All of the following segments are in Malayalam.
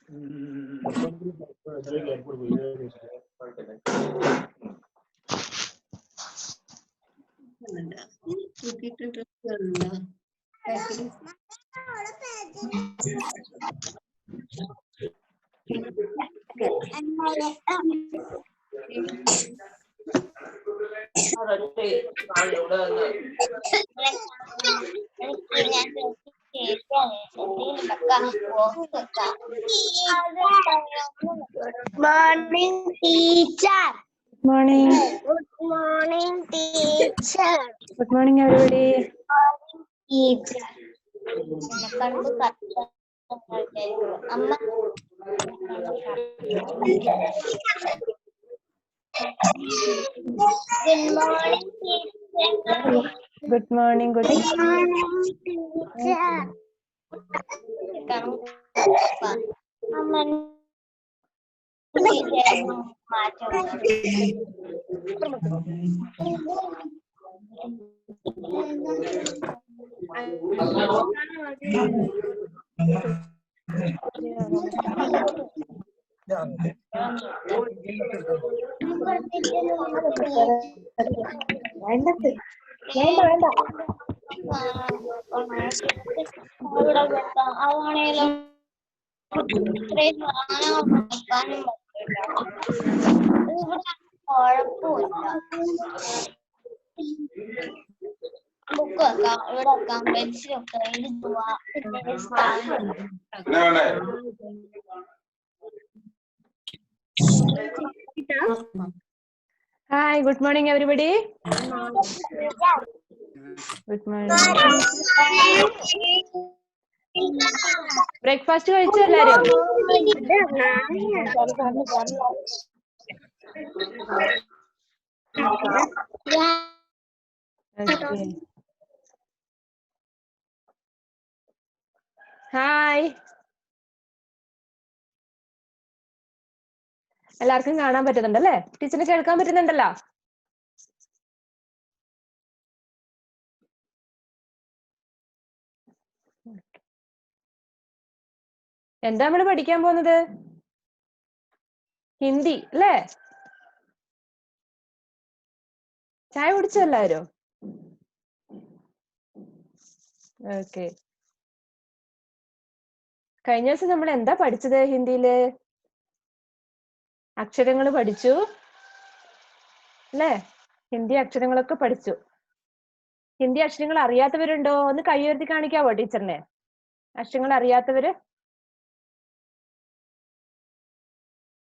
Morning, teacher. Morning. Good morning, teacher. Good morning, everybody. Teacher. Good morning, teacher. Good morning. Good Good morning, teacher. Book വെക്കാം, ഇവിടെ വെക്കാം, പെൻസിൽ വെക്കാം, എഴുതുക. Hi. Good morning, everybody. Good morning. Breakfast കഴിച്ചോ എല്ലാരും? Okay. Hi. എല്ലാവർക്കും കാണാൻ പറ്റുന്നുണ്ടല്ലേ? ടീച്ചറിന് കേൾക്കാൻ പറ്റുന്നുണ്ടല്ലോ? എന്താ നമ്മൾ പഠിക്കാൻ പോകുന്നത്? ഹിന്ദി അല്ലേ? ചായ കുടിച്ചോ എല്ലാവരും? ഓക്കെ. കഴിഞ്ഞ ദിവസം നമ്മൾ എന്താ പഠിച്ചത് ഹിന്ദിയില്? അക്ഷരങ്ങൾ പഠിച്ചു അല്ലേ? ഹിന്ദി അക്ഷരങ്ങളൊക്കെ പഠിച്ചു. ഹിന്ദി അക്ഷരങ്ങൾ അറിയാത്തവരുണ്ടോ? ഒന്ന് കൈ ഉയർത്തി കാണിക്കാവോ ടീച്ചറിനെ? അക്ഷരങ്ങൾ അറിയാത്തവര്?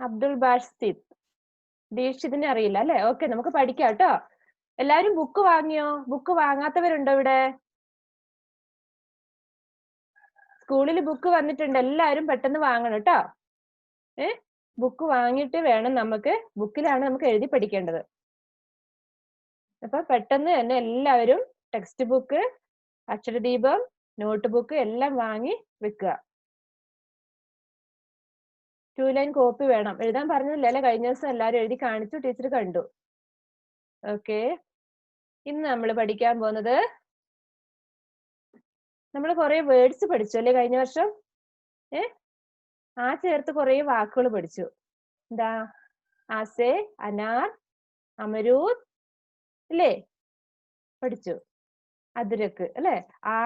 അബ്ദുൾ ബാഷിദ്, ദീക്ഷിതിനെ അറിയില്ല അല്ലേ? ഓക്കെ, നമുക്ക് പഠിക്കാം കേട്ടോ. എല്ലാരും ബുക്ക് വാങ്ങിയോ? ബുക്ക് വാങ്ങാത്തവരുണ്ടോ ഇവിടെ? സ്കൂളിൽ ബുക്ക് വന്നിട്ടുണ്ട്, എല്ലാരും പെട്ടെന്ന് വാങ്ങണം കേട്ടോ. ബുക്ക് വാങ്ങിയിട്ട് വേണം നമുക്ക്, ബുക്കിലാണ് നമുക്ക് എഴുതി പഠിക്കേണ്ടത്. അപ്പൊ പെട്ടെന്ന് തന്നെ എല്ലാവരും ടെക്സ്റ്റ് ബുക്ക്, അക്ഷരദീപം, നോട്ട് ബുക്ക് എല്ലാം വാങ്ങി വെക്കുക. 2 ലൈൻ കോപ്പി വേണം. എഴുതാൻ പറഞ്ഞില്ല അല്ലെ? കഴിഞ്ഞ ദിവസം എല്ലാവരും എഴുതി കാണിച്ചു, ടീച്ചർ കണ്ടു. ഓക്കെ, ഇന്ന് നമ്മൾ പഠിക്കാൻ പോകുന്നത്, നമ്മൾ കുറെ വേർഡ്സ് പഠിച്ചു അല്ലേ കഴിഞ്ഞ വർഷം? ആ ചേർത്ത് കുറെ വാക്കുകൾ പഠിച്ചു. എന്താ? ആസെ, അനാർ, അമരൂദ് അല്ലേ? പഠിച്ചു. അദ്രക്ക് അല്ലേ? ആ,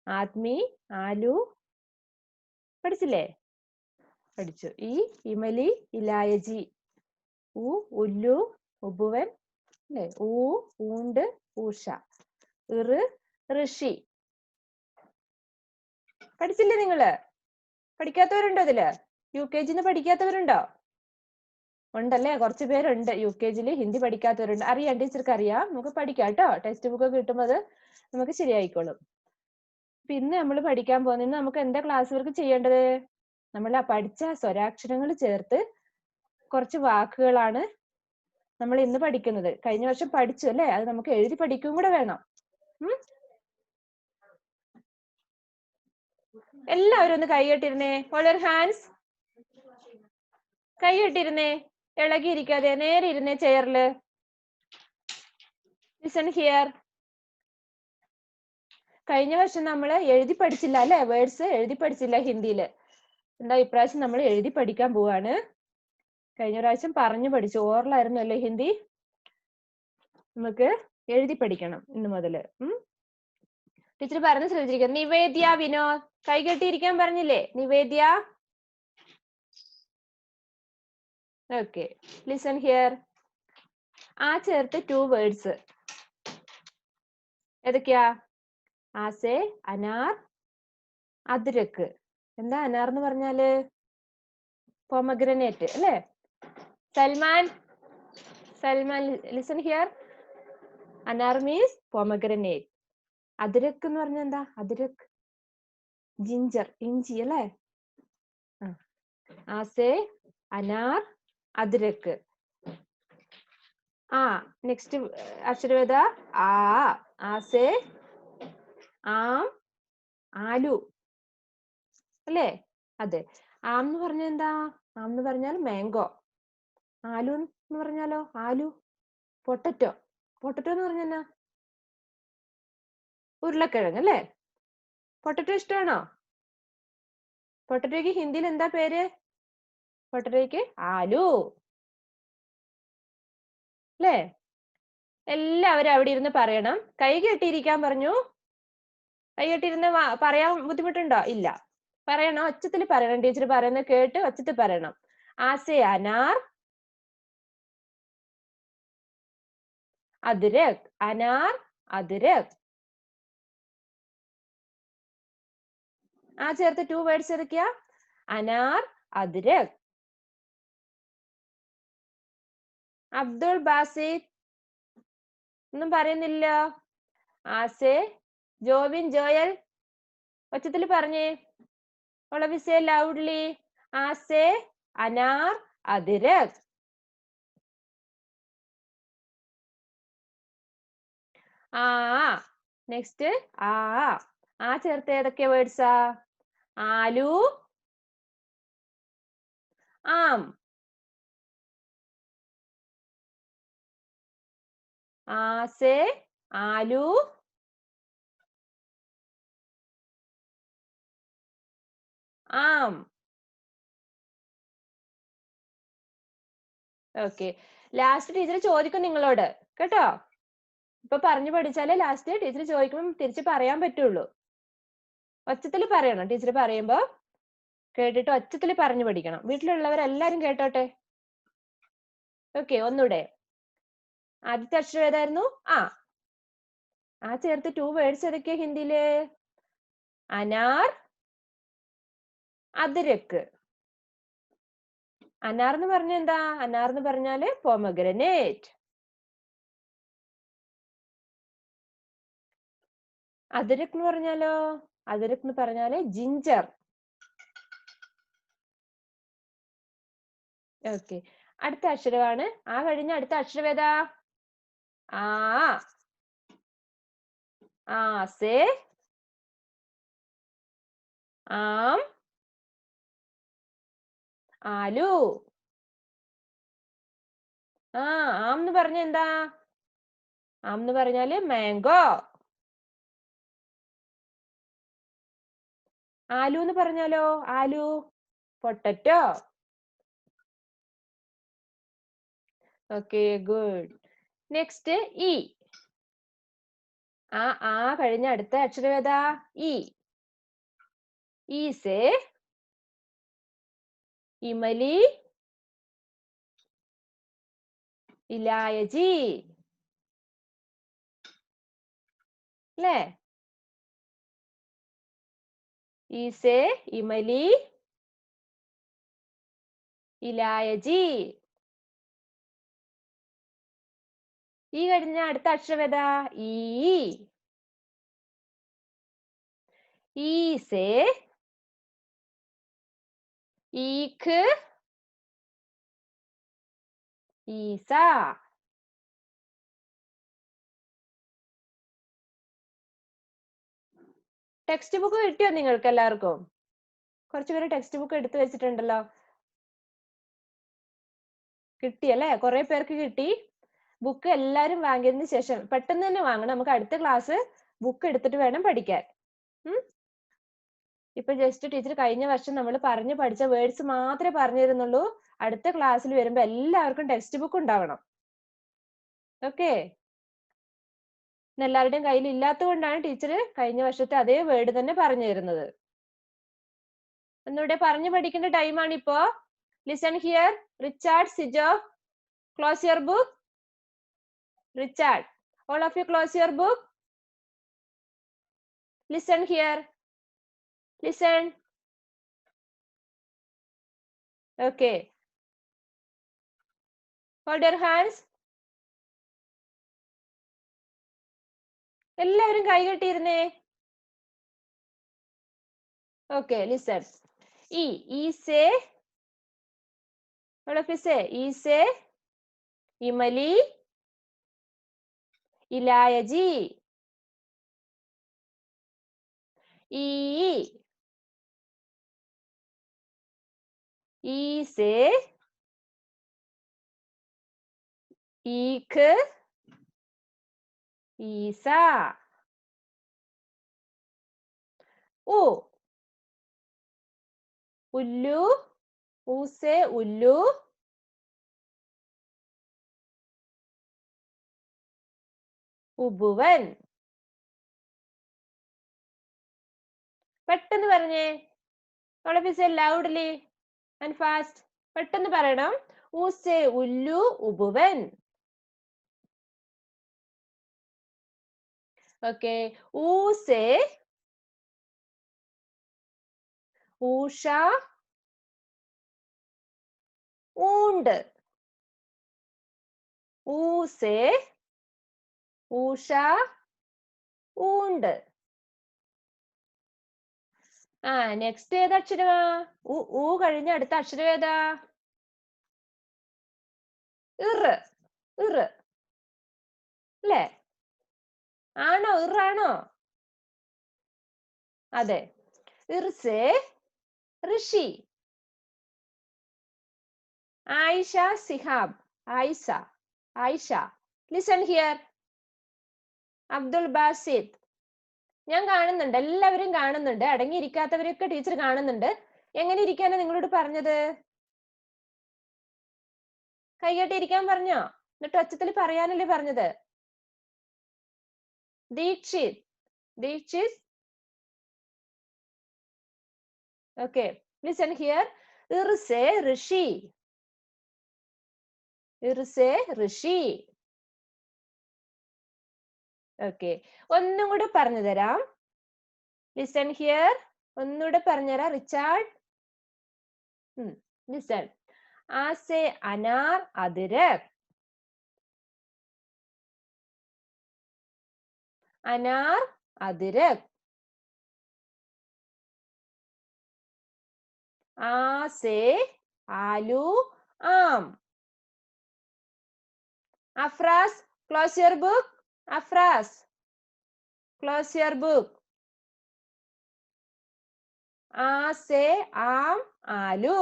ആദ്മി, ആലു പഠിച്ചില്ലേ? പഠിച്ചു. ഈ, ഇമലി, ഇലായജി. ഉ, ഉല്ലു, ഉബുവൻ അല്ലേ? ഊ, ഊണ്ട്, ഊഷ. ഇറ്, ഋഷി. പഠിച്ചില്ലേ നിങ്ങള്? പഠിക്കാത്തവരുണ്ടോ ഇതില്? UKG പഠിക്കാത്തവരുണ്ടോ? ഉണ്ടല്ലേ, കുറച്ച് പേരുണ്ട്. UKG ഹിന്ദി പഠിക്കാത്തവരുണ്ട്. അറിയാം, ടീച്ചർക്ക് അറിയാം. നമുക്ക് പഠിക്കാം കേട്ടോ. ടെക്സ്റ്റ് ബുക്ക് കിട്ടുമ്പോൾ അത് നമുക്ക് ശരിയായിക്കോളും. പിന്നെ നമ്മൾ പഠിക്കാൻ പോകുന്ന, നമുക്ക് എന്താ ക്ലാസ് വർക്ക് ചെയ്യേണ്ടത്? നമ്മൾ ആ പഠിച്ച സ്വരാക്ഷരങ്ങൾ ചേർത്ത് കുറച്ച് വാക്കുകളാണ് നമ്മൾ ഇന്ന് പഠിക്കുന്നത്. കഴിഞ്ഞ വർഷം പഠിച്ചു അല്ലേ? അത് നമുക്ക് എഴുതി പഠിക്കും കൂടെ വേണം. എല്ലാവരും ഒന്ന് കൈകെട്ടിരുന്നേ. All hands. കൈകെട്ടിരുന്നേ, ഇളകിയിരിക്കാതെ നേരെ ഇരുന്നേ ചെയറില്. Listen here. കഴിഞ്ഞ വർഷം നമ്മൾ എഴുതി പഠിച്ചില്ല അല്ലെ? വേർഡ്സ് എഴുതി പഠിച്ചില്ല ഹിന്ദിയില്. എന്താ ഇപ്രാവശ്യം നമ്മൾ എഴുതി പഠിക്കാൻ പോവാണ്. കഴിഞ്ഞ പ്രാവശ്യം പറഞ്ഞു പഠിച്ചു, ഓറലായിരുന്നു അല്ലേ ഹിന്ദി. നമുക്ക് എഴുതി പഠിക്കണം ഇന്ന് മുതല്. ടീച്ചർ പറഞ്ഞു ശ്രദ്ധിച്ചിരിക്കുക. നിവേദ്യ വിനോദ് കൈകെട്ടിയിരിക്കാൻ പറഞ്ഞില്ലേ? നിവേദ്യ. Okay, listen here. ആ ചേർത്ത് 2 വേർഡ്സ് ഏതൊക്കെയാ? ആസെ, അനാർ, അദ്രക്ക്. എന്താ അനാർ എന്ന് പറഞ്ഞാല്? പൊമഗ്രനേറ്റ് അല്ലേ? Salman, Salman listen here. Anar means pomegranate. അദ്രക്ക് എന്ന് പറഞ്ഞാൽ എന്താ? അദ്രക്ക് ജിഞ്ചർ, ഇഞ്ചി അല്ലേ? ആസെ, അനാർ, അദ്രക്ക്. നെക്സ്റ്റ് അക്ഷരവേദ ആ. ആസെ, ആം, ആലു അല്ലേ? അതെ. ആം എന്ന് പറഞ്ഞാൽ എന്താ? ആം എന്ന് പറഞ്ഞാൽ മാംഗോ. ആലു എന്ന് പറഞ്ഞാലോ? ആലു, പൊട്ടറ്റോ. പൊട്ടറ്റോ എന്ന് പറഞ്ഞാൽ എന്നാ? ഉരുളക്കിഴങ്ങ് അല്ലേ? പൊട്ടറ്റോ ഇഷ്ടമാണോ? പൊട്ടറ്റോയ്ക്ക് ഹിന്ദിയിൽ എന്താ പേര്? പൊട്ടറ്റോയ്ക്ക് ആലു അല്ലേ? എല്ലാവരും അവിടെ ഇരുന്ന് പറയണം. കൈ കെട്ടിയിരിക്കാൻ പറഞ്ഞു. കൈ കെട്ടിയിരുന്ന് പറയാൻ ബുദ്ധിമുട്ടുണ്ടോ? ഇല്ല. പറയണം, ഒച്ചത്തിൽ പറയണം. ടീച്ചർ പറയുന്നത് കേട്ട് ഒച്ചത്തിൽ പറയണം. ആസെ അനാർ, അദ്രക്. അനാർ, അദ്രക്. ആ ചേർത്ത് 2 വേർഡ്സ് ഏതൊക്കെയാ? അനാർ, അദ്രക്. അബ്ദുൾ ബാസിത് ഒന്നും പറയുന്നില്ല. ആസെ, ജോവിൻ, ജോയൽ ഒച്ചത്തിൽ പറഞ്ഞേ. all of you say loudly. ആസെ, അനാർ, അദ്രക്. നെക്സ്റ്റ് ആ ചേർത്ത് ഏതൊക്കെ വേർഡ്സാ? ആലു, ആം. ആസെ, ആലു, ആം. ഓക്കെ, ലാസ്റ്റ് ടീച്ചർ ചോദിക്കും നിങ്ങളോട് കേട്ടോ. ഇപ്പൊ പറഞ്ഞു പഠിച്ചാലേ ലാസ്റ്റ് ടീച്ചർ ചോദിക്കുമ്പോൾ തിരിച്ച് പറയാൻ പറ്റുള്ളൂ. ഒച്ചത്തിൽ പറയണം. ടീച്ചർ പറയുമ്പോ കേട്ടിട്ട് ഒച്ചത്തിൽ പറഞ്ഞു പഠിക്കണം. വീട്ടിലുള്ളവരെല്ലാരും കേട്ടോട്ടെ. ഓക്കെ, ഒന്നൂടെ. ആദ്യത്തെ അക്ഷരം ഏതായിരുന്നു? ആ ചേർത്ത് 2 വേർഡ്സ് ഏതൊക്കെയാ ഹിന്ദിയില്? അനാർ, അദ്രക്. അനാർ എന്ന് പറഞ്ഞ എന്താ? അനാർ എന്ന് പറഞ്ഞാല് പൊമഗ്രനേറ്റ്. അദ്രക് എന്ന് പറഞ്ഞാലോ? അദ്രക് എന്ന് പറഞ്ഞാല് ജിഞ്ചർ. ഓക്കെ, അടുത്ത അക്ഷരമാണ്. ആ കഴിഞ്ഞ അടുത്ത അക്ഷരം ഏതാ? ആസെ, ആം, ആലു. ആം എന്ന് പറഞ്ഞ എന്താ? ആം എന്ന് പറഞ്ഞാല് മാംഗോ. ആലു എന്ന് പറഞ്ഞാലോ? Aloo, potato. Okay, good. Next E. ആ കഴിഞ്ഞ അടുത്ത അക്ഷരം ഏതാ? ഇ. ഈസെ, ഇമലി, ഇലായജി അല്ലേ? ഈസെ, ഇമലി, ഇലായജി. ഈ കഴിഞ്ഞ അടുത്ത അക്ഷരം ഏതാ? ഈ. ഈസെ, ഈഖ്, ഈസ. ടെക്സ്റ്റ് ബുക്ക് കിട്ടിയോ നിങ്ങൾക്ക് എല്ലാവർക്കും? കുറച്ചുപേര് ടെക്സ്റ്റ് ബുക്ക് എടുത്തു വെച്ചിട്ടുണ്ടല്ലോ. കിട്ടിയല്ലേ? കുറെ പേർക്ക് കിട്ടി. ബുക്ക് എല്ലാരും വാങ്ങിയതിന് ശേഷം പെട്ടെന്ന് തന്നെ വാങ്ങണം. നമുക്ക് അടുത്ത ക്ലാസ് ബുക്ക് എടുത്തിട്ട് വേണം പഠിക്കാൻ. ഇപ്പൊ ജസ്റ്റ് ടീച്ചർ കഴിഞ്ഞ വർഷം നമ്മൾ പറഞ്ഞു പഠിച്ച വേർഡ്സ് മാത്രമേ പറഞ്ഞു തരുന്നുള്ളൂ. അടുത്ത ക്ലാസ്സിൽ വരുമ്പോ എല്ലാവർക്കും ടെക്സ്റ്റ് ബുക്ക് ഉണ്ടാവണം. ഓക്കെ, എല്ലാവരുടെയും കയ്യിൽ ഇല്ലാത്തത് കൊണ്ടാണ് ടീച്ചർ കഴിഞ്ഞ വർഷത്തെ അതേ വേർഡ് തന്നെ പറഞ്ഞു തരുന്നത്. ഒന്നുകൂടെ പറഞ്ഞു പഠിക്കേണ്ട ടൈമാണ് ഇപ്പോ. Listen here. Richard, Sijo, close your book. Richard, all of you close your book. Listen here. Listen. Okay. Hold your hands. എല്ലാവരും കൈ കെട്ടിയിരുന്നേ. Okay, listen. E say. All of you say. E say. Imali. Ilayaji. E. E say. Eek. Isa. U. Ullu. U say ullu. ഉബുവൻ. പെട്ടെന്ന് പറഞ്ഞേ. all of you say loudly and fast. പെട്ടെന്ന് പറയണം. ഊസേ ഉല്ലു ഉബുവൻ. ഓക്കെ. ഊസേ ഊഷ ഊണ്ട്. ഊസേ ഊഷ ഊണ്ട്. നെക്സ്റ്റ് ഏത് അക്ഷരമാ? ഊ കഴിഞ്ഞ അടുത്ത അക്ഷരം ഏതാ? ഇറ്. ഇറ് അല്ലേ? ആണോ? ഇറാണോ? അതെ. ഇർസേ ഋഷി. ആയിഷ സിഹാബ്. ആയിഷ. ആയിഷ. Listen here. അബ്ദുൽ ബാസിദ്. ഞാൻ കാണുന്നുണ്ട്, എല്ലാവരും കാണുന്നുണ്ട്. അടങ്ങിയിരിക്കാത്തവരൊക്കെ ടീച്ചർ കാണുന്നുണ്ട്. എങ്ങനെ ഇരിക്കാനാ നിങ്ങളോട് പറഞ്ഞത്? കൈകെട്ടിയിരിക്കാൻ പറഞ്ഞോ? എന്നിട്ട് ഒച്ചത്തിൽ പറയാനല്ലേ പറഞ്ഞത്? Deekshith. Deekshith. Okay, listen here. ഇർസേ ഋഷി. ഇർസേ ഋഷി. ഓക്കെ, ഒന്നും കൂടെ പറഞ്ഞു തരാം. Listen here. ഒന്നുകൂടെ പറഞ്ഞുതരാം. Richard, listen. ആസേ അനാർ അദ്രക്. അനാർ അദ്രക്. ആസേ ആലു ആം. Afras, close your book. Afras, close your book. ആസേ ആം ആലു.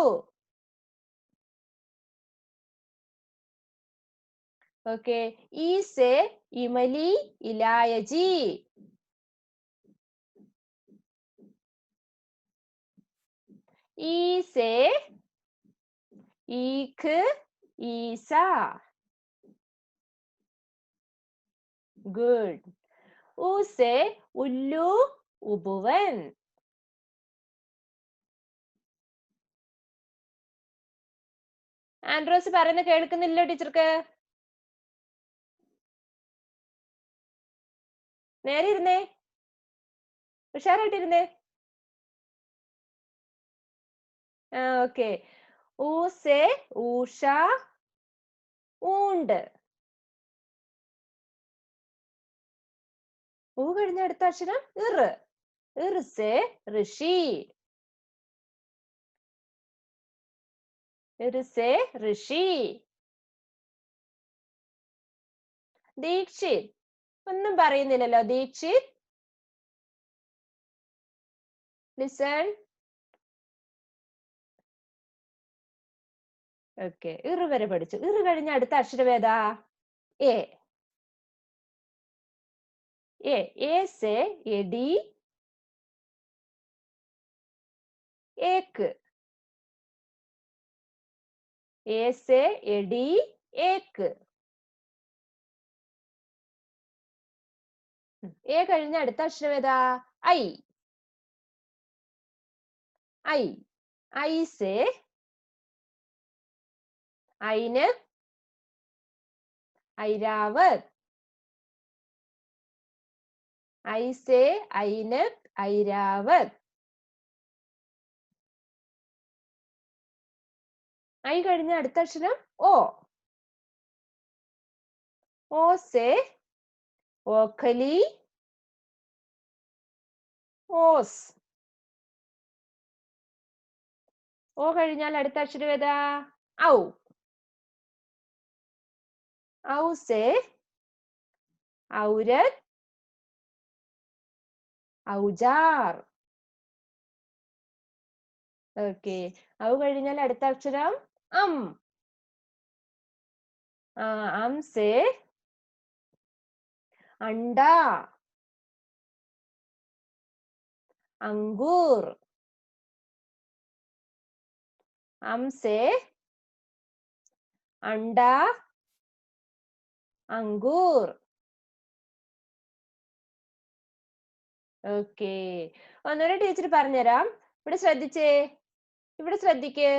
ഓക്കെ. ഈസേ ഇമലി ഇലായജി. ഈസേ ഈഖ് ഈസ. Good. ഊസേ ഉല്ലു ഉബുവൻ. ആൻഡ്രോസ് പറയുന്നത് കേൾക്കുന്നില്ലോ ടീച്ചർക്ക്? നേരെ ഇരുന്നേ, ഉഷാറായിട്ടിരുന്നേ. ഓക്കെ. ഊസേ ഊഷ ഊണ്ട്. ഊ കഴിഞ്ഞ അടുത്ത അക്ഷരം ഇറ്. ഇർസേ ഋഷി. ഇർസേ ഋഷി. ദീക്ഷിത്. ഒന്നും പറയുന്നില്ലല്ലോ ദീക്ഷിത്. ലിസൺ. ഓക്കെ, ഇറ് വരെ പഠിച്ചു. ഇറ് കഴിഞ്ഞ അടുത്ത അക്ഷരം ഏതാ? എ. എ. എ സേ എടി. एक, ए से एडी एक. ए കഴിഞ്ഞ അടുത്ത അക്ഷരം ഏതാ? ഐ. ഐ. ഐ से ഐന് ഐരാവത്. ഐ से ഐന് ഐരാവത്. ഐ കഴിഞ്ഞ അടുത്ത അക്ഷരം ഓ. ഓ से ഓഖലി ഓസ്. ഓ കഴിഞ്ഞാൽ അടുത്ത അക്ഷരം ഏതാ? ഔ. ഔ से ഔരത് ഔജാർ. ഓക്കെ. ഔ കഴിഞ്ഞാൽ അടുത്ത അക്ഷരം അം. അം से अंडा अंगूर. अम से अंडा अंगूर. ഓക്കെ. ഒന്നുകൂടെ ടീച്ചർ പറഞ്ഞുതരാം. ഇവിടെ ശ്രദ്ധിച്ചേ. ഇവിടെ ശ്രദ്ധിക്ക്.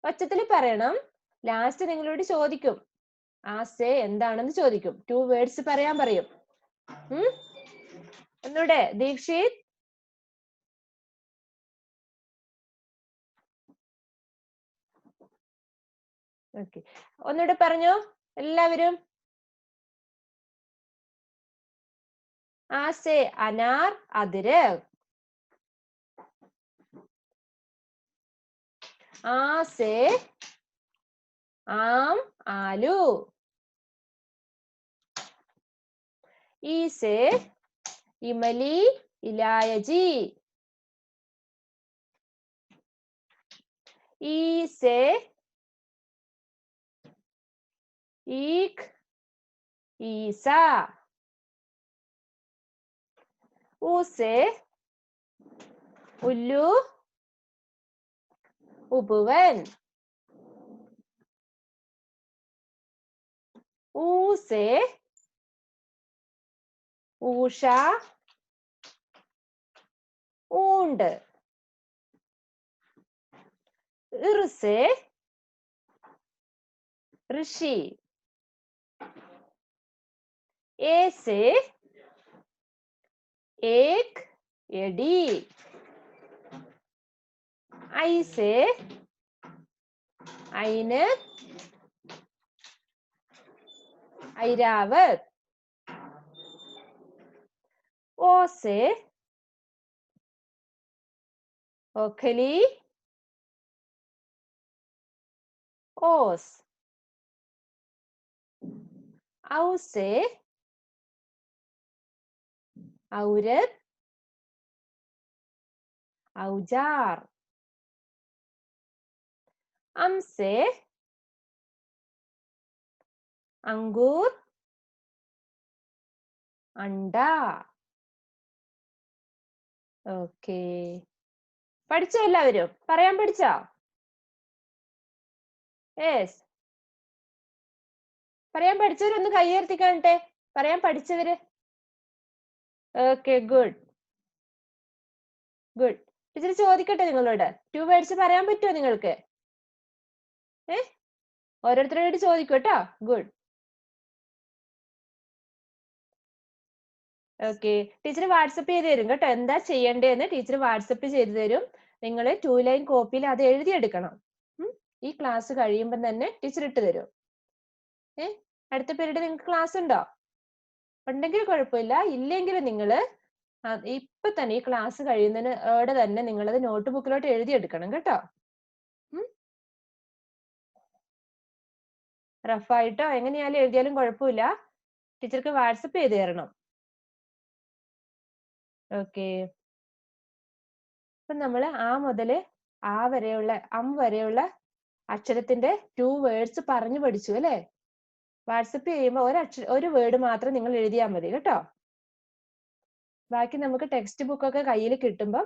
ഒച്ചത്തിൽ പറയണം. ലാസ്റ്റ് നിങ്ങളോട് ചോദിക്കും. ആസെ എന്താണെന്ന് ചോദിക്കും. 2 വേർഡ്സ് പറയാൻ പറയും. ഒന്നുകൂടെ ദീക്ഷിത്. ഓക്കെ. ഒന്നുകൂടെ പറഞ്ഞോ എല്ലാവരും. ആസെ അനാർ അദ്രക്. ആസെ आम आलू. ई से इमली इलायची. ई से ईख ईसा. उ से उल्लू उपवन. ऊ से ऊषा ऊंट. इर से ऋषि. ए से एक एडी. आई से ऐनक ऐरावत. ओ से ओखली ओस. औ से औरत औजार. अम से अंगूर अंडा. ഓക്കെ. പഠിച്ചോ എല്ലാവരും? പറയാൻ പഠിച്ചോ? യെസ്. പറയാൻ പഠിച്ചവരൊന്ന് കൈ ഉയർത്തി കാണട്ടെ. പറയാൻ പഠിച്ചവര്. Okay, good good. ടീച്ചർ ചോദിക്കട്ടെ നിങ്ങളോട്? 2 വേർഡ്സ് പറയാൻ പറ്റുമോ നിങ്ങൾക്ക്? ഓരോരുത്തരോട് ചോദിക്കൂ കേട്ടോ. ഗുഡ്. ഓക്കെ. ടീച്ചർ വാട്സപ്പ് ചെയ്ത് തരും കേട്ടോ. എന്താ ചെയ്യേണ്ടതെന്ന് ടീച്ചർ വാട്സപ്പ് ചെയ്ത് തരും. നിങ്ങൾ 2 ലൈൻ കോപ്പിയിൽ അത് എഴുതിയെടുക്കണം. ഈ ക്ലാസ് കഴിയുമ്പോൾ തന്നെ ടീച്ചർ ഇട്ട് തരും. അടുത്ത പീരീഡ് നിങ്ങൾക്ക് ക്ലാസ് ഉണ്ടോ? ഉണ്ടെങ്കിൽ കുഴപ്പമില്ല. ഇല്ലെങ്കിൽ നിങ്ങൾ ഇപ്പൊ തന്നെ ഈ ക്ലാസ് കഴിയുന്നതിനോടെ തന്നെ നിങ്ങളത് നോട്ട് ബുക്കിലോട്ട് എഴുതിയെടുക്കണം കേട്ടോ. റഫായിട്ടോ എങ്ങനെയാലും എഴുതിയാലും കുഴപ്പമില്ല. ടീച്ചർക്ക് വാട്സപ്പ് ചെയ്ത് തരണം. ഓക്കെ. അപ്പൊ നമ്മൾ ആ മുതൽ ആ വരെയുള്ള അം വരെയുള്ള അക്ഷരത്തിന്റെ 2 വേർഡ്സ് പറഞ്ഞു പഠിച്ചു അല്ലേ? വാട്സപ്പ് ചെയ്യുമ്പോൾ ഒരു വേർഡ് മാത്രം നിങ്ങൾ എഴുതിയാൽ മതി കേട്ടോ. ബാക്കി നമുക്ക് ടെക്സ്റ്റ് ബുക്ക് ഒക്കെ കയ്യിൽ കിട്ടുമ്പോൾ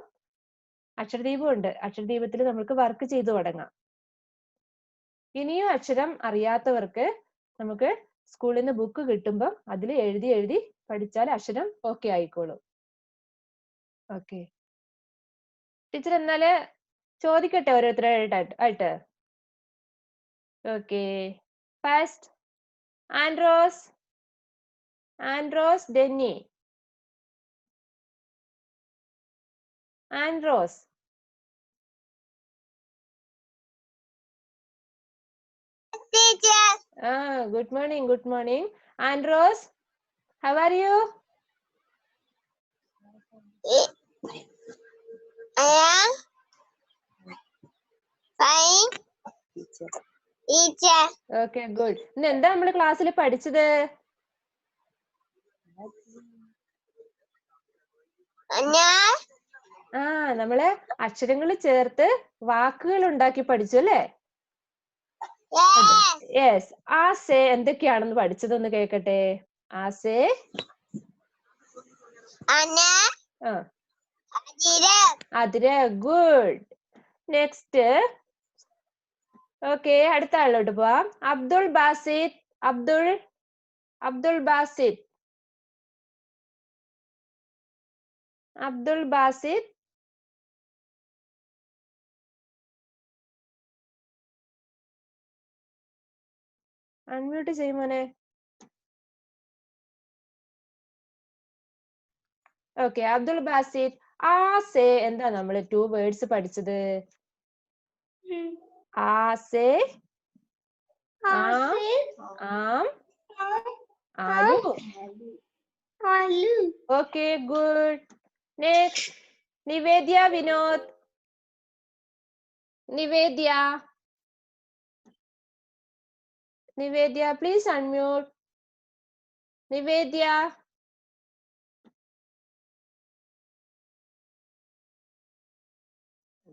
അക്ഷരദീപം ഉണ്ട്. അക്ഷരദീപത്തിൽ നമുക്ക് വർക്ക് ചെയ്തു തുടങ്ങാം. ഇനിയും അക്ഷരം അറിയാത്തവർക്ക് നമുക്ക് സ്കൂളിൽ നിന്ന് ബുക്ക് കിട്ടുമ്പോൾ അതിൽ എഴുതി എഴുതി പഠിച്ചാൽ അക്ഷരം ഓക്കെ ആയിക്കോളും. ഓക്കെ ടീച്ചർ എന്നാല് ചോദിക്കട്ടെ ഓരോരുത്തരായിട്ട്. Okay first Andros Denny. Andros. Teacher. Good morning. Andros, how are you? I am fine. Teacher. Okay, good. ഇന്ന് എന്താ നമ്മൾ ക്ലാസ്സിൽ പഠിച്ചത്? നമ്മള് അക്ഷരങ്ങൾ ചേർത്ത് വാക്കുകൾ ഉണ്ടാക്കി പഠിച്ചു അല്ലേ? യെസ്. ആസേ എന്തൊക്കെയാണെന്ന് പഠിച്ചതൊന്ന് കേൾക്കട്ടെ. ആസേ അതിര. ഗുഡ്. നെക്സ്റ്റ്. ഓക്കെ അടുത്ത ആളിലോട്ട് പോവാം. അബ്ദുൾ ബാസിത്. അബ്ദുൾ ബാസിത്. അൺമ്യൂട്ട് ചെയ്യുമോനെ. ഓക്കെ അബ്ദുൾ ബാസിത്. ആസേ എന്താ നമ്മൾ 2 വേർഡ്സ് പഠിച്ചത്? ആസേ, ആം, ആലു. Okay good. Next Nivedya Vinod. Nivedya please unmute.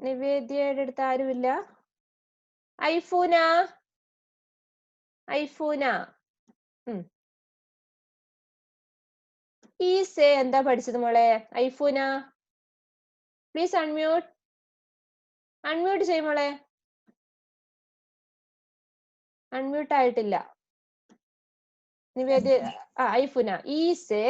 നിവേദ്യയുടെ അടുത്ത് ആരുമില്ല. ഐഫൂന. ഈസേ എന്താ പഠിച്ചത് മോളെ? ഐഫൂന പ്ലീസ് അൺമ്യൂട്ട് ചെയ്യും മോളെ. അൺമ്യൂട്ട് ആയിട്ടില്ല. നിവേദ്യ. ഐഫൂന. ഈസേ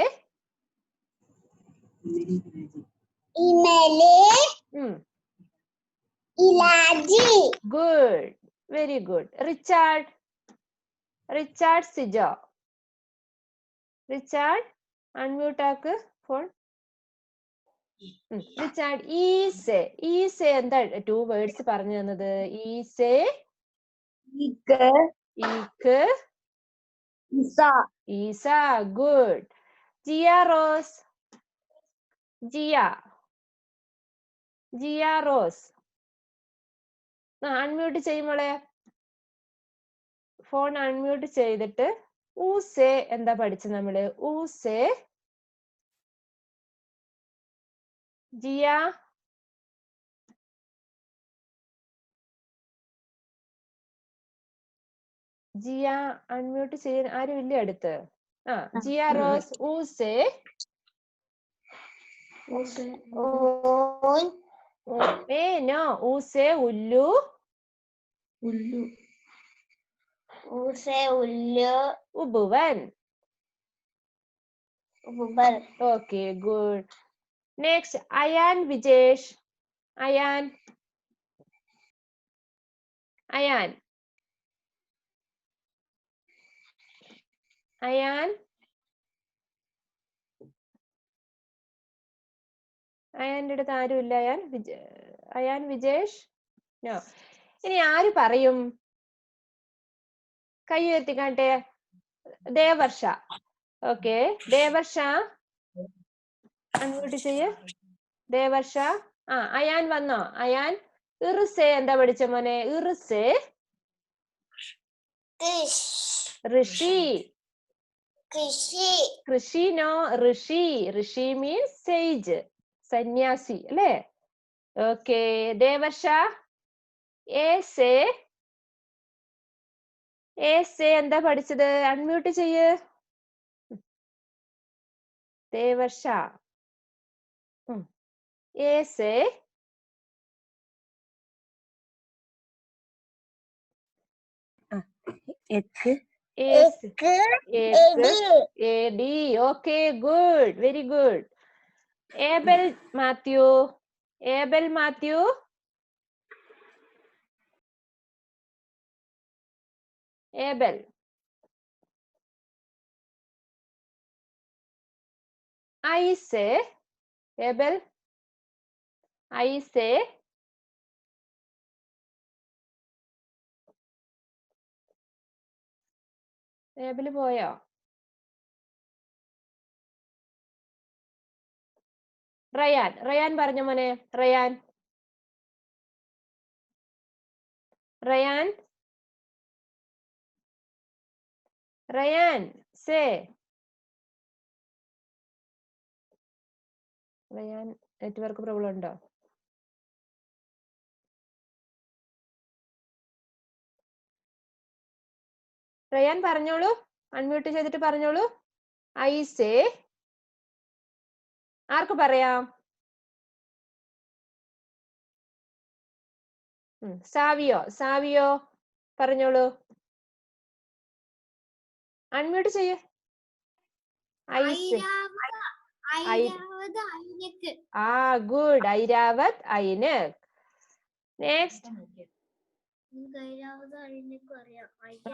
good. Very good. Richard Sijo. Richard unmute ആക്ക് ഫോൺ. റിച്ചാർഡ്. ഈസേ എന്താ 2 വേർഡ്സ് പറഞ്ഞു തന്നത്? ഈസേ, ഈസ. ഗുഡ്. ജിയ റോസ്. അൺമ്യൂട്ട് ചെയ്യുമ്പോളെ. ഫോൺ അൺമ്യൂട്ട് ചെയ്തിട്ട് ഊസേ എന്താ പഠിച്ചത് നമ്മള്? ഊസേ. ജിയ. അൺമ്യൂട്ട് ചെയ്യാൻ ആരും ഇല്ല അടുത്ത്. ജിയ റോസ്. ഊസേ. നോ. ഊസേ ഉല്ലു. ഉബുവൻ. Okay good. Next Ayaan Vijesh. Ayaan. അയാന്റെ അടുത്ത് ആരും ഇല്ല. അയാൻ വിജേഷ്. നോ. ഇനി ആര് പറയും? കൈ ഉയർത്തിക്കാട്ടെ. ദേവർഷ. ഓക്കെ ദേവർഷ അൺമ്യൂട്ട് ചെയ്യ്. ദേവർഷ. അയാൻ വന്നോ? അയാൻ. ഇറുസേ എന്താ പഠിച്ച മോനെ? ഇറുസേ ഋഷി. നോ. ഋഷി മീൻസ് സേജ്, സന്യാസി അല്ലേ? ഓക്കെ ദേവർഷ. ഏസേ എന്താ പഠിച്ചത്? അൺമ്യൂട്ട് ചെയ്യ് ദേവർഷ. ഏസേ AD. Okay, good. Very good. Abel Matthew. Abel Matthew. Abel. I say. Abel. I say. Abel പോയോ? റയാൻ. റയാൻ പറഞ്ഞ മോനെ. Ryan. Ryan. Ryan. Say. Ryan network problem ഉണ്ടോ? റയാൻ പറഞ്ഞോളൂ. അൺമ്യൂട്ട് ചെയ്തിട്ട് പറഞ്ഞോളൂ. I say. ആർക്ക് പറയാം? സാവിയോ. സാവിയോ പറഞ്ഞോളൂ. അൺമ്യൂട്ട് ചെയ്യ്. I say. ഗുഡ്. ഐരാവത് ഐനക്. നെക്സ്റ്റ്.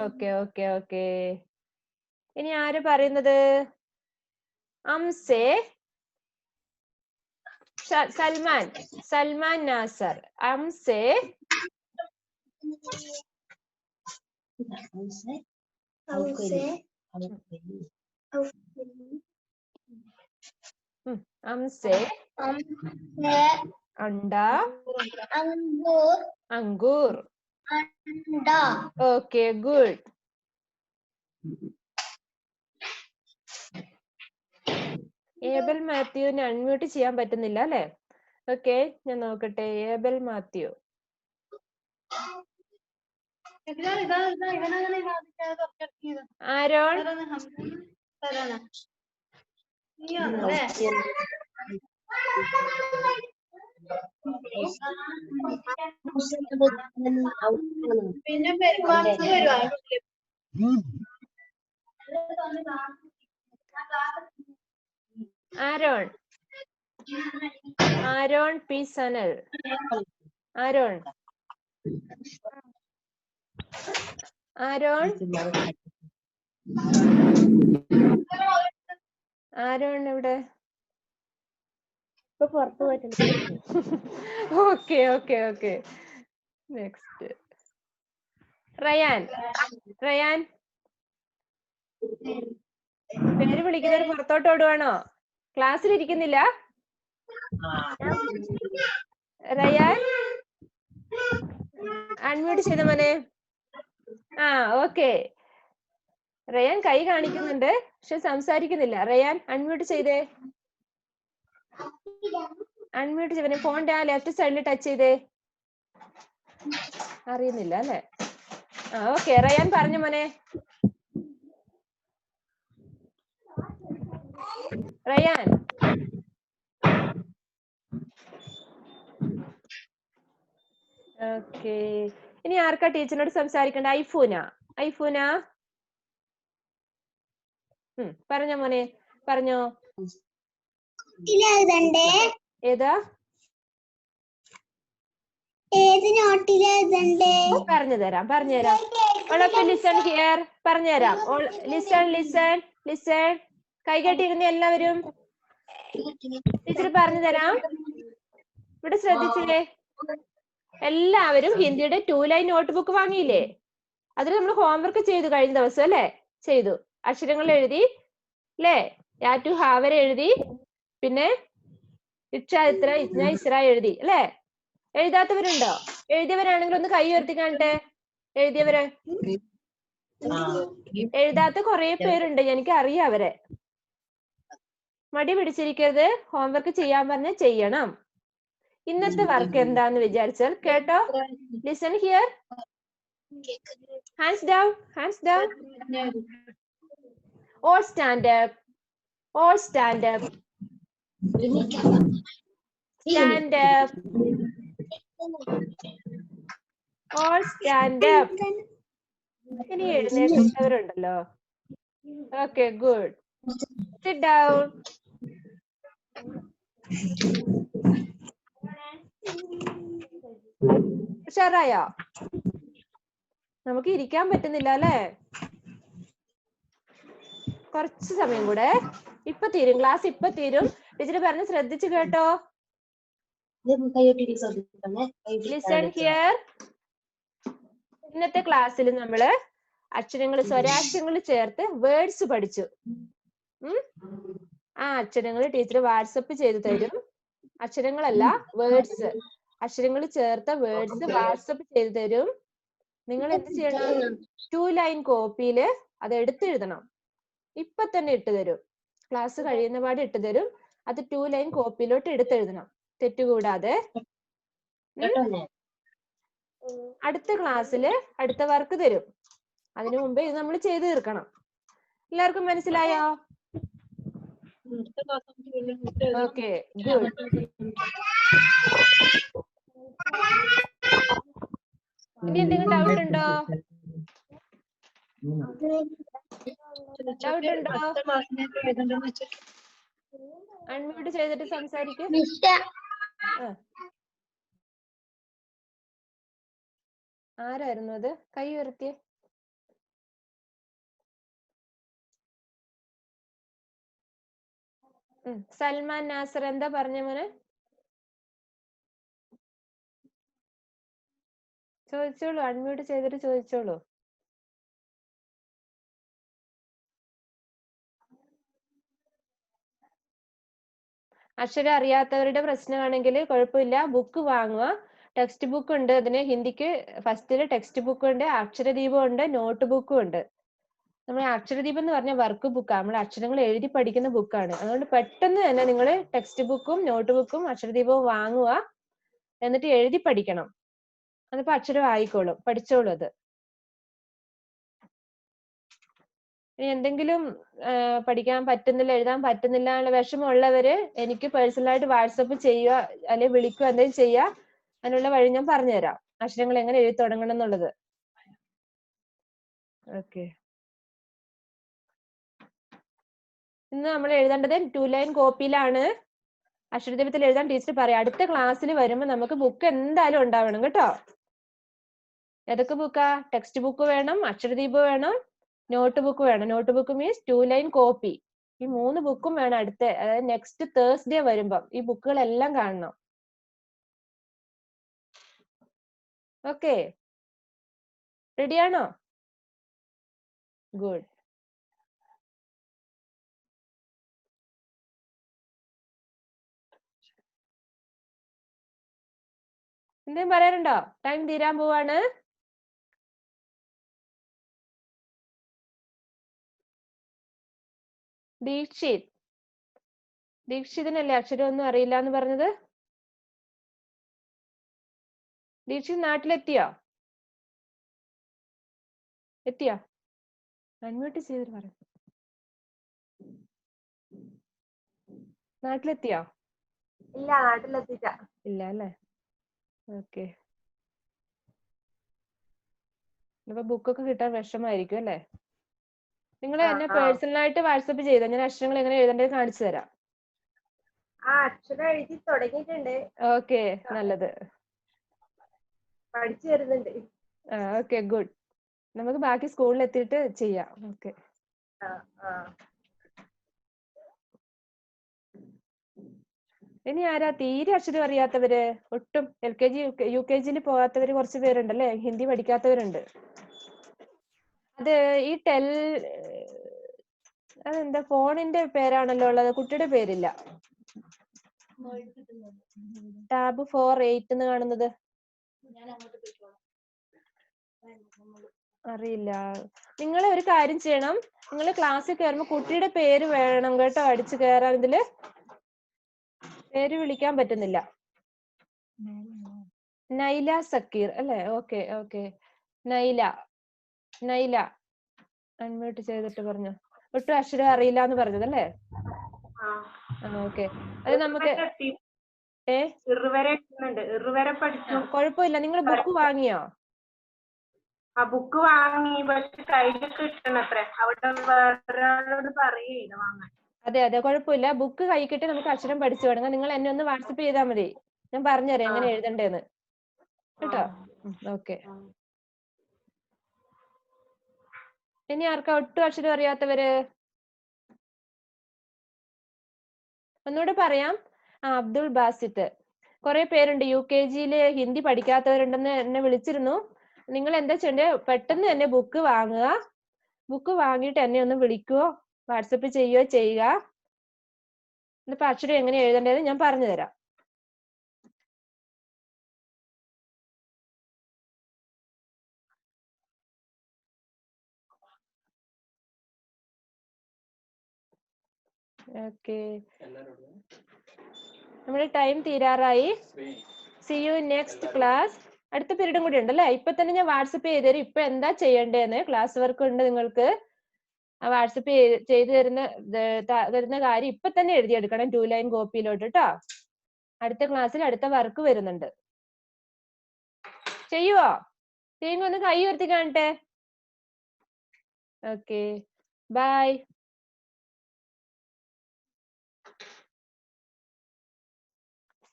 ഓക്കെ. ഇനി ആര് പറയുന്നത്? അംസേ. സൽമാൻ. സൽമാൻ നാസർ. അംസേ. അംസേ. അണ്ട. അങ്കൂർ. Okay, good. ഏബൽ മാത്യുവിനെ അൺമ്യൂട്ട് ചെയ്യാൻ പറ്റുന്നില്ല അല്ലെ? ഓക്കെ, ഞാൻ നോക്കട്ടെ. Abel Mathew. Aaron. Aaron. Aaron P Sanal. Aaron. Aaron. Aaron എവിടെ? ഇപ്പൊ പുറത്തു പോയിട്ടുണ്ട്. ഓക്കെ. നെക്സ്റ്റ്. റയാൻ. റയാൻ. പേര് വിളിക്കുന്നവർ പുറത്തോട്ട് ഓടുവാണോ? ക്ലാസ്സിൽ ഇരിക്കുന്നില്ല? റയാൻ അൺമ്യൂട്ട് ചെയ്ത മോനെ. ഓക്കെ. റയാൻ കൈ കാണിക്കുന്നുണ്ട്, പക്ഷെ സംസാരിക്കുന്നില്ല. റയാൻ അൺമ്യൂട്ട് ചെയ്തേ. അൺമ്യൂട്ട് ചെയ്തേ. ഫോണിന്റെ ആ ലെഫ്റ്റ് സൈഡിൽ ടച്ച് ചെയ്തേ. അറിയുന്നില്ല അല്ലെ? ഓക്കെ. റയാൻ പറഞ്ഞു മോനെ. റയാൻ. ഓക്കെ. ഇനി ആർക്കാ ടീച്ചറിനോട് സംസാരിക്കണ്ട? ഐഫൂന. ഐഫൂന പറഞ്ഞോ മോനെ. പറഞ്ഞോ. ഏതാ? പറഞ്ഞുതരാം. Listen here. പറഞ്ഞുതരാം. ലിസൺ. കൈകെട്ടിയിരുന്ന എല്ലാവരും ടീച്ചർ പറഞ്ഞുതരാം. ഇവിടെ ശ്രദ്ധിച്ചില്ലേ? എല്ലാവരും ഹിന്ദിയുടെ 2 ലൈൻ നോട്ട്ബുക്ക് വാങ്ങിയില്ലേ? അതിൽ നമ്മൾ ഹോംവർക്ക് ചെയ്തു കഴിഞ്ഞ ദിവസം അല്ലെ? ചെയ്തു. അക്ഷരങ്ങൾ എഴുതി അല്ലേ? യാ ടു ഹാവരെ എഴുതി. പിന്നെ ഇച്ഛ ഇത്ര ഇജ്ഞ ഇസ്ര എഴുതി അല്ലേ? എഴുതാത്തവരുണ്ടോ? എഴുതിയവരാണെങ്കിൽ ഒന്ന് കൈ ഉയർത്തി കാണട്ടെ. എഴുതിയവര്. എഴുതാത്ത കുറെ പേരുണ്ട്, എനിക്ക് അറിയാം അവരെ. മടി പിടിച്ചിരിക്കരുത്. ഹോംവർക്ക് ചെയ്യാൻ പറഞ്ഞ ചെയ്യണം. ഇന്നത്തെ വർക്ക് എന്താന്ന് വിചാരിച്ചാൽ കേട്ടോ. Listen here. Hands down. All stand up. Stand up. All stand up. ഇനി എഴുന്നേറ്റവരുണ്ടല്ലോ. Okay, good. Sit down. ഉഷാറായോ? നമുക്ക് ഇരിക്കാൻ പറ്റുന്നില്ല അല്ലേ? കുറച്ച് സമയം കൂടെ. ഇപ്പൊ തീരും ക്ലാസ്, ഇപ്പൊ തീരും. ടീച്ചർ പറഞ്ഞ് ശ്രദ്ധിച്ചു കേട്ടോ. Listen here. ഇന്നത്തെ ക്ലാസ്സിൽ നമ്മള് അക്ഷരങ്ങൾ, സ്വരാക്ഷരങ്ങൾ ചേർത്ത് വേർഡ്സ് പഠിച്ചു. ആ അക്ഷരങ്ങൾ ടീച്ചർ വാട്സപ്പ് ചെയ്തു തരും. അക്ഷരങ്ങളല്ല, വേർഡ്സ്. അക്ഷരങ്ങൾ ചേർത്ത വേർഡ്സ് വാട്സപ്പ് ചെയ്തു തരും. നിങ്ങൾ എന്ത് ചെയ്യണം? 2 ലൈൻ കോപ്പിയില് അത് എടുത്തെഴുതണം. ഇപ്പൊ തന്നെ ഇട്ട് തരും. ക്ലാസ് കഴിയുന്ന പാട് ഇട്ട് തരും. അത് 2 ലൈൻ കോപ്പിയിലോട്ട് എടുത്തെഴുതണം, തെറ്റുകൂടാതെ. അടുത്ത ക്ലാസ്സിൽ അടുത്ത വർക്ക് തരും. അതിനു മുമ്പേ ഇത് നമ്മൾ ചെയ്തു തീർക്കണം. എല്ലാവർക്കും മനസ്സിലായോ? Okay, good. ഇനി എന്തെങ്കിലും ഡൗട്ട് ഉണ്ടോ? ഡൗട്ട് ഉണ്ടോ? അൺമ്യൂട്ട് ചെയ്തിട്ട് സംസാരിക്കും. ആരായിരുന്നു അത്? കൈ ഉയർത്തിയേ. സൽമാൻ നാസർ എന്താ പറഞ്ഞ മോനെ? ചോദിച്ചോളൂ, അൺമ്യൂട്ട് ചെയ്തിട്ട് ചോദിച്ചോളൂ. അക്ഷരം അറിയാത്തവരുടെ പ്രശ്നമാണെങ്കിൽ കുഴപ്പമില്ല, ബുക്ക് വാങ്ങുക. ടെക്സ്റ്റ് ബുക്ക് ഉണ്ട്, അതിന് ഹിന്ദിക്ക് ഫസ്റ്റില് ടെക്സ്റ്റ് ബുക്ക് ഉണ്ട്, അക്ഷരദീപം ഉണ്ട്, നോട്ട് ബുക്കും ഉണ്ട്. നമ്മൾ അക്ഷരദീപം എന്ന് പറഞ്ഞ വർക്ക് ബുക്കാണ്, നമ്മൾ അക്ഷരങ്ങൾ എഴുതി പഠിക്കുന്ന ബുക്കാണ്. അതുകൊണ്ട് പെട്ടെന്ന് തന്നെ നിങ്ങൾ ടെക്സ്റ്റ് ബുക്കും നോട്ട് ബുക്കും അക്ഷരദീപവും വാങ്ങുക. എന്നിട്ട് എഴുതി പഠിക്കണം. അതിപ്പോ അക്ഷരം ആയിക്കോളും, പഠിച്ചോളൂ അത്. ഇനി എന്തെങ്കിലും പഠിക്കാൻ പറ്റുന്നില്ല, എഴുതാൻ പറ്റുന്നില്ല എന്നുള്ള വിഷമമുള്ളവര് എനിക്ക് പേഴ്സണലായിട്ട് വാട്സപ്പ് ചെയ്യുക, അല്ലെങ്കിൽ വിളിക്കുക, എന്തെങ്കിലും ചെയ്യുക. അതിനുള്ള വഴി ഞാൻ പറഞ്ഞുതരാം, അക്ഷരങ്ങൾ എങ്ങനെ എഴുതി തുടങ്ങണം എന്നുള്ളത്. ഓക്കെ, ഇന്ന് നമ്മൾ എഴുതേണ്ടത് 2 ലൈൻ കോപ്പിയിലാണ്. അക്ഷരദീപത്തിൽ എഴുതാൻ ടീച്ചർ പറയാം. അടുത്ത ക്ലാസ്സിൽ വരുമ്പോൾ നമുക്ക് ബുക്ക് എന്തായാലും ഉണ്ടാവണം കേട്ടോ. ഏതൊക്കെ ബുക്കാ? ടെക്സ്റ്റ് ബുക്ക് വേണം, അക്ഷരദീപം വേണം, നോട്ട് ബുക്ക് വേണം. Note book means 2 line copy. ഈ 3 ബുക്കും വേണം അടുത്ത, അതായത് നെക്സ്റ്റ് തേഴ്സ്ഡേ വരുമ്പം ഈ ബുക്കുകളെല്ലാം കാണണം. ഓക്കെ, റെഡിയാണോ? ഗുഡ്. എന്തെങ്കിലും പറയാനുണ്ടോ? ടൈം തീരാൻ പോവാണ്. ദീക്ഷിത്, ദീക്ഷിതിനല്ലേ അക്ഷരം ഒന്നും അറിയില്ല എന്ന് പറഞ്ഞത്? ദീക്ഷിത് നാട്ടിലെത്തിയോ? എത്തിയോ? അൺമ്യൂട്ട് ചെയ്തിട്ട് പറ. നാട്ടിലെത്തിയോ? ഇല്ല, നാട്ടിലെത്തിച്ച ഇല്ല അല്ലേ? ഓക്കെ. ഇപ്പൊ ബുക്കൊക്കെ കിട്ടാൻ വിഷമായിരിക്കും അല്ലേ? നിങ്ങൾ എന്നെ പേഴ്സണലായിട്ട് വാട്സപ്പ് ചെയ്തോ, ഞാൻ അക്ഷരങ്ങൾ എങ്ങനെ എഴുതേണ്ടത് കാണിച്ചു തരാം. അക്ഷരം എഴുതി തുടങ്ങിയിട്ടുണ്ട്. ഓക്കെ, നല്ലത്. പഠിച്ചു വരുന്നുണ്ട്. Okay, good. നമുക്ക് ബാക്കി സ്കൂളിൽ എത്തിയിട്ട് ചെയ്യാം. ഓക്കെ. ഇനി ആരാ തീരെ അക്ഷരം അറിയാത്തവര്? ഒട്ടും LKG UKG പോകാത്തവര് കുറച്ച് പേരുണ്ടല്ലേ, ഹിന്ദി പഠിക്കാത്തവരുണ്ട്. അത് ഈ അതെന്താ ഫോണിന്റെ പേരാണല്ലോ ഉള്ളത്, കുട്ടിയുടെ പേരില്ല. ടാബ് 4-8 എന്ന് കാണുന്നത് അറിയില്ല. നിങ്ങൾ ഒരു കാര്യം ചെയ്യണം, നിങ്ങൾ ക്ലാസ്സിൽ കയറുമ്പോ കുട്ടിയുടെ പേര് വേണം കേട്ടോ അടിച്ചു കയറാൻ. ഇതില് പേര് വിളിക്കാൻ പറ്റുന്നില്ല. നൈല സക്കീർ അല്ലേ? Okay okay, Nyla. Nyla unmute ചെയ്തിട്ട് പറഞ്ഞു. ഒട്ടും അക്ഷരം അറിയില്ല എന്ന് പറഞ്ഞതല്ലേ? ഓക്കെ, അത് നമുക്ക് പഠിച്ചു. കുഴപ്പമില്ല. നിങ്ങൾ ബുക്ക് വാങ്ങിയോ? ആ ബുക്ക് വാങ്ങി പക്ഷെ കയ്യിൽ കിട്ടണത്രേ. അവിടെ വേറൊരാളോട് പറയേണ്ട വാങ്ങാൻ. അതെ അതെ, കുഴപ്പമില്ല. ബുക്ക് കൈ കിട്ടി നമുക്ക് അക്ഷരം പഠിച്ചു തുടങ്ങാം. നിങ്ങൾ എന്നെ ഒന്ന് വാട്സപ്പ് ചെയ്താൽ മതി, ഞാൻ പറഞ്ഞുതരാം എങ്ങനെ എഴുതണ്ടേന്ന് കേട്ടോ. ഓക്കെ. ഇനി ആർക്കാ ഒട്ടും അക്ഷരം അറിയാത്തവര്? ഒന്നുകൂടെ പറയാം. അബ്ദുൾ ബാസിത്ത്. കുറെ പേരുണ്ട് UKG-യില് ഹിന്ദി പഠിക്കാത്തവരുണ്ടെന്ന് എന്നെ വിളിച്ചിരുന്നു. നിങ്ങൾ എന്താ ചെയ്യണ്ടേ, പെട്ടെന്ന് തന്നെ ബുക്ക് വാങ്ങുക. ബുക്ക് വാങ്ങിയിട്ട് എന്നെ ഒന്ന് വിളിക്കുകയോ വാട്സപ്പ് ചെയ്യുകയോ ചെയ്യുക. എന്നിട്ട് അക്ഷരം എങ്ങനെ എഴുതേണ്ടതെന്ന് ഞാൻ പറഞ്ഞു തരാം. ഓക്കെ, നമ്മുടെ ടൈം തീരാറായി. C you next class. അടുത്ത പീരീഡും കൂടി ഉണ്ടല്ലേ. ഇപ്പൊ തന്നെ ഞാൻ വാട്സപ്പ് ചെയ്ത് തരും ഇപ്പൊ എന്താ ചെയ്യേണ്ടതെന്ന്. ക്ലാസ് വർക്ക് ഉണ്ട് നിങ്ങൾക്ക്. വാട്സപ്പ് ചെയ്ത് തരുന്ന കാര്യം ഇപ്പൊ തന്നെ എഴുതിയെടുക്കണം 2 ലൈൻ കോപ്പിയിലോട്ട് കേട്ടോ. അടുത്ത ക്ലാസ്സിൽ അടുത്ത വർക്ക് വരുന്നുണ്ട്. ചെയ്യുവോ? ചെയ്യുമ്പോ ഒന്ന് കൈ ഉയർത്തി കാണട്ടെ. Okay, bye.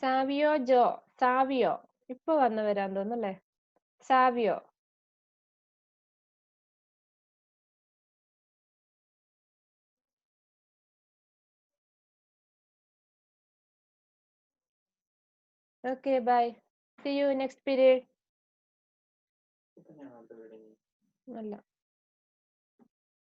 സാവിയോ ജോ, സാവിയോ ഇപ്പൊ വന്നവരാന്ന് തോന്നുന്നല്ലേ. Savio. Okay, bye. See you next period. അല്ല.